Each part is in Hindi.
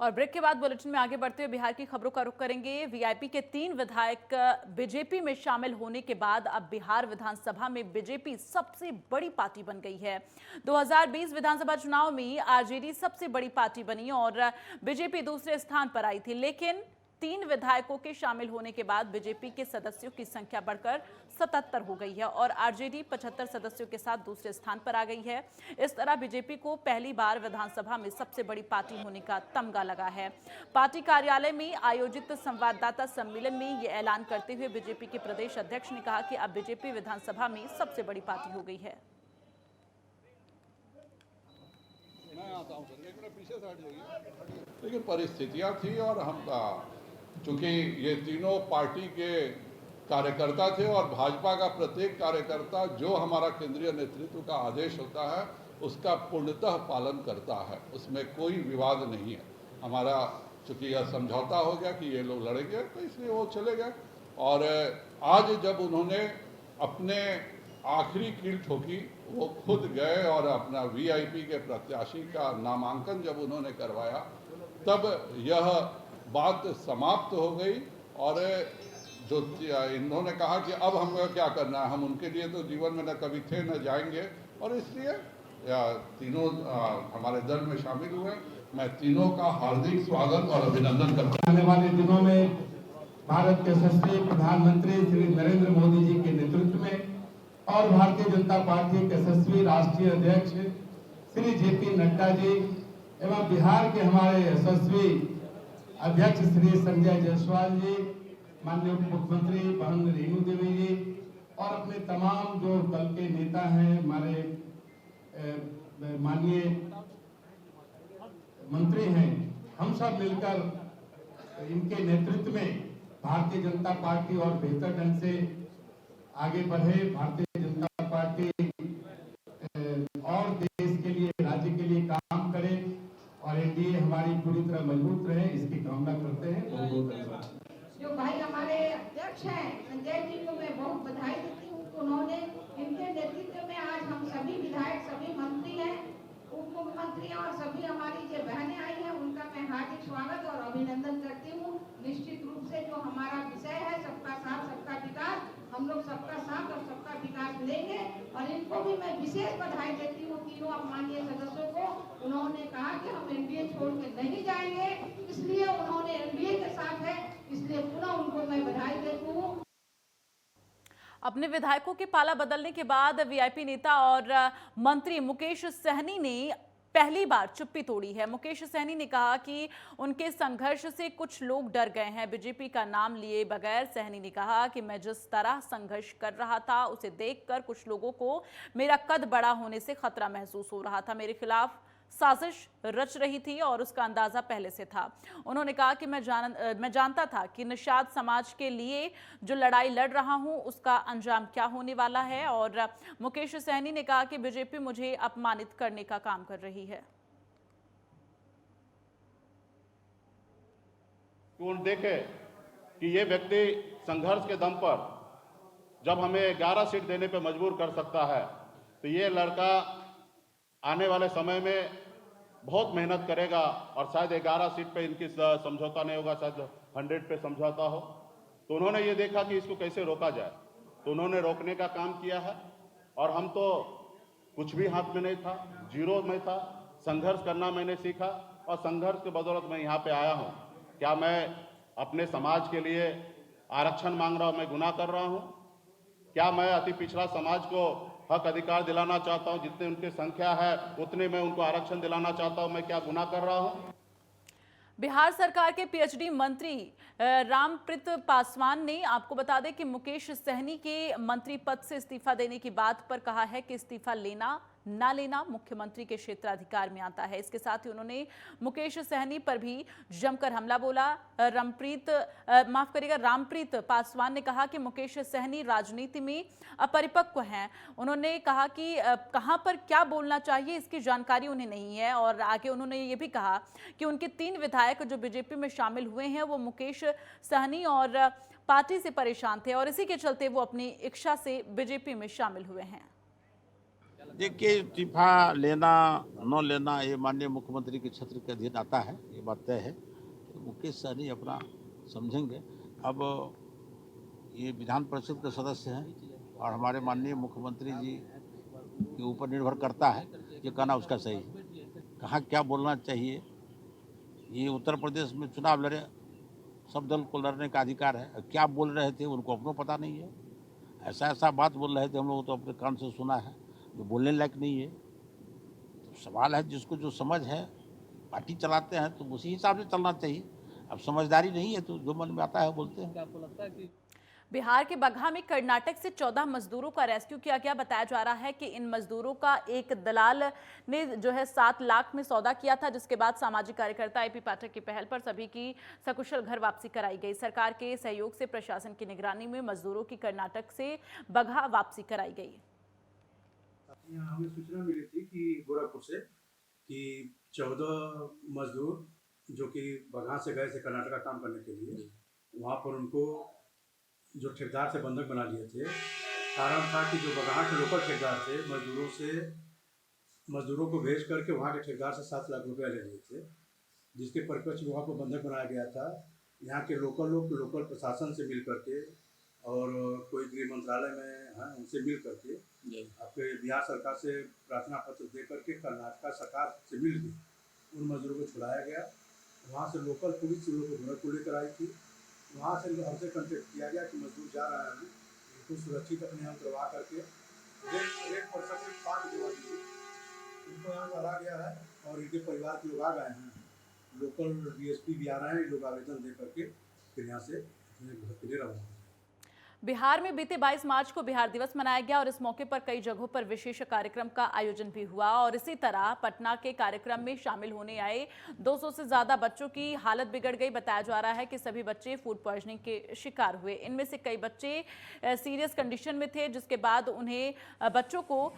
और ब्रेक के बाद बुलेटिन में आगे बढ़ते हुए बिहार की खबरों का रुख करेंगे। वीआईपी के 3 विधायक बीजेपी में शामिल होने के बाद अब बिहार विधानसभा में बीजेपी सबसे बड़ी पार्टी बन गई है। 2020 विधानसभा चुनाव में आरजेडी सबसे बड़ी पार्टी बनी और बीजेपी दूसरे स्थान पर आई थी, लेकिन 3 विधायकों के शामिल होने के बाद बीजेपी के सदस्यों की संख्या बढ़कर 77 हो गई है और आरजेडी 75 सदस्यों के साथ दूसरे स्थान पर आ गई है। इस तरह बीजेपी को पहली बार विधानसभा में सबसे बड़ी पार्टी होने का तमगा लगा है। पार्टी कार्यालय में आयोजित संवाददाता सम्मेलन में ये ऐलान करते हुए बीजेपी के प्रदेश अध्यक्ष ने कहा कि अब बीजेपी विधानसभा में सबसे बड़ी पार्टी हो गई है। लेकिन परिस्थितियां थी और हम चूंकि ये तीनों पार्टी के कार्यकर्ता थे और भाजपा का प्रत्येक कार्यकर्ता जो हमारा केंद्रीय नेतृत्व का आदेश होता है उसका पूर्णतः पालन करता है, उसमें कोई विवाद नहीं है। हमारा चूंकि यह समझौता हो गया कि ये लोग लड़ेंगे तो इसलिए वो चले गए और आज जब उन्होंने अपने आखिरी कील ठोकी, वो खुद गए और अपना वीआईपी के प्रत्याशी का नामांकन जब उन्होंने करवाया तब यह बात समाप्त हो गई और जो इन्होंने कहा कि अब हमें क्या करना है, हम उनके लिए तो जीवन में न कभी थे न जाएंगे और इसलिए तीनों हमारे दल में शामिल हुए। मैं तीनों का हार्दिक स्वागत और अभिनंदन करता हूं। आने वाले दिनों में भारत के यशस्वी प्रधानमंत्री श्री नरेंद्र मोदी जी के नेतृत्व में और भारतीय जनता पार्टी के यशस्वी राष्ट्रीय अध्यक्ष श्री जेपी नड्डा जी एवं बिहार के हमारे यशस्वी अध्यक्ष श्री संजय जायसवाल जी, माननीय उप मुख्यमंत्री बहन रेणु देवी जी और अपने तमाम जो दल के नेता हैं, हमारे माननीय मंत्री हैं, हम सब मिलकर इनके नेतृत्व में भारतीय जनता पार्टी और बेहतर ढंग से आगे बढ़े। भारतीय जनता पार्टी और देश के लिए, राज्य के लिए काम करे और एनडीए हमारी पूरी तरह मजबूत रहे, इसकी कामना करते हैं। बहुत बहुत धन्यवाद। जो भाई हमारे अध्यक्ष हैं संजय जी को मैं बहुत बधाई देती हूँ। उन्होंने इनके नेतृत्व में आज हम सभी विधायक, सभी मंत्री हैं, उप मुख्यमंत्री और सभी हमारी जो बहनें आई हैं उनका मैं हार्दिक स्वागत और अभिनंदन करती हूँ। निश्चित रूप से जो हमारा विषय है सबका साथ सबका विकास, हम लोग सबका साथ और सबका विकास लेंगे और इनको भी मैं विशेष बधाई देती हूँ तीनों माननीय सदस्यों को। उन्होंने कहा कि हम एनडीए छोड़ के नहीं जाएंगे, इसलिए उन्होंने एनडीए के साथ है, इसलिए पुनः उनको मैं बधाई देती हूँ। अपने विधायकों के पाला बदलने के बाद वीआईपी नेता और मंत्री मुकेश सहनी ने पहली बार चुप्पी तोड़ी है। मुकेश सहनी ने कहा कि उनके संघर्ष से कुछ लोग डर गए हैं। बीजेपी का नाम लिए बगैर सहनी ने कहा कि मैं जिस तरह संघर्ष कर रहा था उसे देखकर कुछ लोगों को मेरा कद बड़ा होने से खतरा महसूस हो रहा था। मेरे खिलाफ साजिश रच रही थी और उसका अंदाजा पहले से था। उन्होंने कहा कि मैं जानता था कि निषाद समाज के लिए जो लड़ाई लड़ रहा हूं उसका अंजाम क्या होने वाला है। और मुकेश सहनी ने कहा कि बीजेपी मुझे अपमानित करने का काम कर रही है। कौन देखे कि ये व्यक्ति संघर्ष के दम पर जब हमें 11 सीट देने पर मजबूर कर सकता है तो ये लड़का आने वाले समय में बहुत मेहनत करेगा और शायद 11 सीट पे इनकी समझौता नहीं होगा, शायद 100 पे समझौता हो। तो उन्होंने ये देखा कि इसको कैसे रोका जाए, तो उन्होंने रोकने का काम किया है। और हम तो कुछ भी हाथ में नहीं था, जीरो में था। संघर्ष करना मैंने सीखा और संघर्ष के बदौलत मैं यहाँ पे आया हूँ। क्या मैं अपने समाज के लिए आरक्षण मांग रहा हूँ, मैं गुनाह कर रहा हूँ? क्या मैं अति पिछड़ा समाज को हक अधिकार दिलाना चाहता हूं? जितने उनकी संख्या है उतने मैं उनको आरक्षण दिलाना चाहता हूं। मैं क्या गुनाह कर रहा हूं? बिहार सरकार के पीएचडी मंत्री रामप्रीत पासवान ने आपको बता दें कि मुकेश सहनी के मंत्री पद से इस्तीफा देने की बात पर कहा है कि इस्तीफा लेना ना लेना मुख्यमंत्री के क्षेत्राधिकार में आता है। इसके साथ ही उन्होंने मुकेश सहनी पर भी जमकर हमला बोला। रामप्रीत पासवान ने कहा कि मुकेश सहनी राजनीति में अपरिपक्व हैं। उन्होंने कहा कि कहां पर क्या बोलना चाहिए इसकी जानकारी उन्हें नहीं है। और आगे उन्होंने ये भी कहा कि उनके 3 विधायक जो बीजेपी में शामिल हुए हैं वो मुकेश सहनी और पार्टी से परेशान थे और इसी के चलते वो अपनी इच्छा से बीजेपी में शामिल हुए हैं। देखिए, इस्तीफा लेना न लेना ये माननीय मुख्यमंत्री के क्षेत्र के अधीन आता है, ये बात तय है। मुकेश सहनी अपना समझेंगे। अब ये विधान परिषद के सदस्य हैं और हमारे माननीय मुख्यमंत्री जी के ऊपर निर्भर करता है ये कहना उसका सही है। कहाँ क्या बोलना चाहिए, ये उत्तर प्रदेश में चुनाव लड़े, सब दल को लड़ने का अधिकार है। क्या बोल रहे थे उनको अपनों पता नहीं है। ऐसा बात बोल रहे थे, हम लोग तो अपने कान से सुना है, जो बोलने लायक नहीं है। तो सवाल है, जिसको जो समझ है, पार्टी चलाते हैं तो उसी हिसाब से चलना चाहिए। अब समझदारी नहीं है तो जो मन में आता है बोलते हैं। आपको लगता है कि बिहार के बगहा में कर्नाटक से 14 मजदूरों का रेस्क्यू किया गया। बताया जा रहा है कि इन मजदूरों का एक दलाल ने जो है 7 लाख में सौदा किया था, जिसके बाद सामाजिक कार्यकर्ता एपी पाठक की पहल पर सभी की सकुशल घर वापसी कराई गई। सरकार के सहयोग से प्रशासन की निगरानी में मजदूरों की कर्नाटक से बगहा वापसी कराई गई। यहाँ हमें सूचना मिली थी कि गोरखपुर से कि 14 मजदूर जो कि बगहा से गए थे कर्नाटक का काम करने के लिए, वहाँ पर उनको जो ठेकेदार से बंधक बना लिए थे। कारण था कि जो बगहा के लोकल ठेकेदार थे, मजदूरों को भेज करके वहाँ के ठेकेदार से 7 लाख रुपया ले लिए थे, जिसके परिप्रेक्ष्य में वहाँ पर बंधक बनाया गया था। यहाँ के लोकल लोग लोकल प्रशासन से मिल करके और कोई गृह मंत्रालय में है उनसे मिल करके आपके बिहार सरकार से प्रार्थना पत्र दे करके कर्नाटक सरकार से मिल के उन मजदूरों को छुड़ाया गया। वहाँ से लोकल पुलिस उन लोग को गोरखपुर लेकर आई थी। वहाँ से हमसे कॉन्टेक्ट किया गया कि मजदूर जा रहे हैं, इनको सुरक्षित अपने यहाँ करवा करके रेट पर सबसे 5 दिवा दी, इनको यहाँ लाया गया है और इनके परिवार के लोग आ गए हैं। लोकल डीएसपी भी आ रहे हैं, लोग आवेदन दे करके फिर यहाँ से घर के लिए रवाना। बिहार में बीते 22 मार्च को बिहार दिवस मनाया गया और इस मौके पर कई जगहों पर विशेष कार्यक्रम का आयोजन भी हुआ। और इसी तरह पटना के कार्यक्रम में शामिल होने आए 200 से ज्यादा बच्चों की हालत बिगड़ गई। बताया जा रहा है कि सभी बच्चे फूड पॉइजनिंग के शिकार हुए। इनमें से कई बच्चे सीरियस कंडीशन में थे, जिसके बाद उन्हें बच्चों को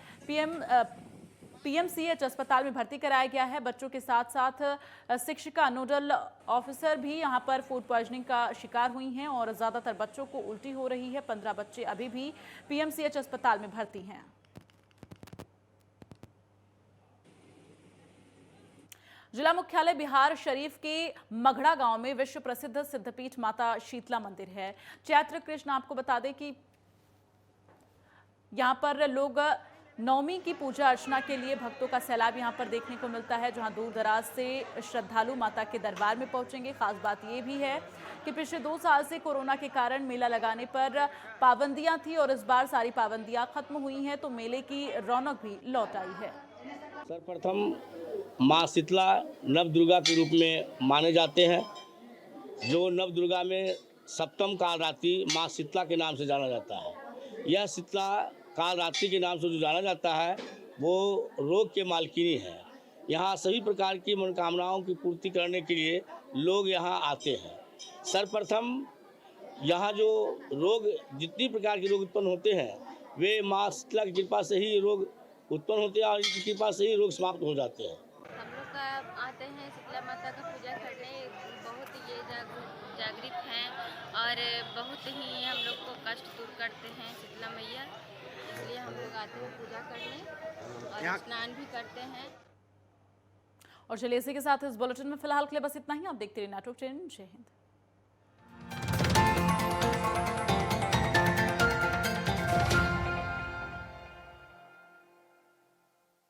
पीएमसीएच अस्पताल में भर्ती कराया गया है। बच्चों के साथ साथ शिक्षिका नोडल ऑफिसर भी यहां पर फूड पॉइजनिंग का शिकार हुई हैं और ज्यादातर बच्चों को उल्टी हो रही है। 15 बच्चे अभी भी पीएमसीएच अस्पताल में भर्ती हैं। जिला मुख्यालय बिहार शरीफ के मगड़ा गांव में विश्व प्रसिद्ध सिद्धपीठ माता शीतला मंदिर है। चैत्र कृष्ण आपको बता दें कि यहां पर लोग नवमी की पूजा अर्चना के लिए भक्तों का सैलाब यहां पर देखने को मिलता है, जहां दूर दराज से श्रद्धालु माता के दरबार में पहुंचेंगे। खास बात यह भी है कि पिछले 2 साल से कोरोना के कारण मेला लगाने पर पाबंदियां थी और इस बार सारी पाबंदियां खत्म हुई हैं, तो मेले की रौनक भी लौट आई है। सर्वप्रथम माँ शीतला नव दुर्गा के रूप में माने जाते हैं। जो नव दुर्गा में सप्तम कालरात्रि माँ शीतला के नाम से जाना जाता है। यह शीतला कालरात्रि के नाम से जो जाना जाता है वो रोग के मालकिनी है। यहाँ सभी प्रकार की मनोकामनाओं की पूर्ति करने के लिए लोग यहाँ आते हैं। सर्वप्रथम यहाँ जो रोग जितनी प्रकार के रोग उत्पन्न होते हैं वे माँ शीतला की कृपा से ही रोग उत्पन्न होते हैं और इनकी कृपा से ही रोग समाप्त हो जाते हैं। हम लोग का आते हैं शीतला माता का पूजा करने, बहुत ये जागृत हैं और बहुत ही हम लोग को कष्ट दूर करते हैं शीतला मैया, इसलिए हम लोग आते हैं पूजा करने और स्नान भी करते हैं। और चलिए इसी के साथ इस बुलेटिन में फिलहाल के लिए बस इतना ही। आप देखते रहिए नेटवर्क 10। जय हिंद।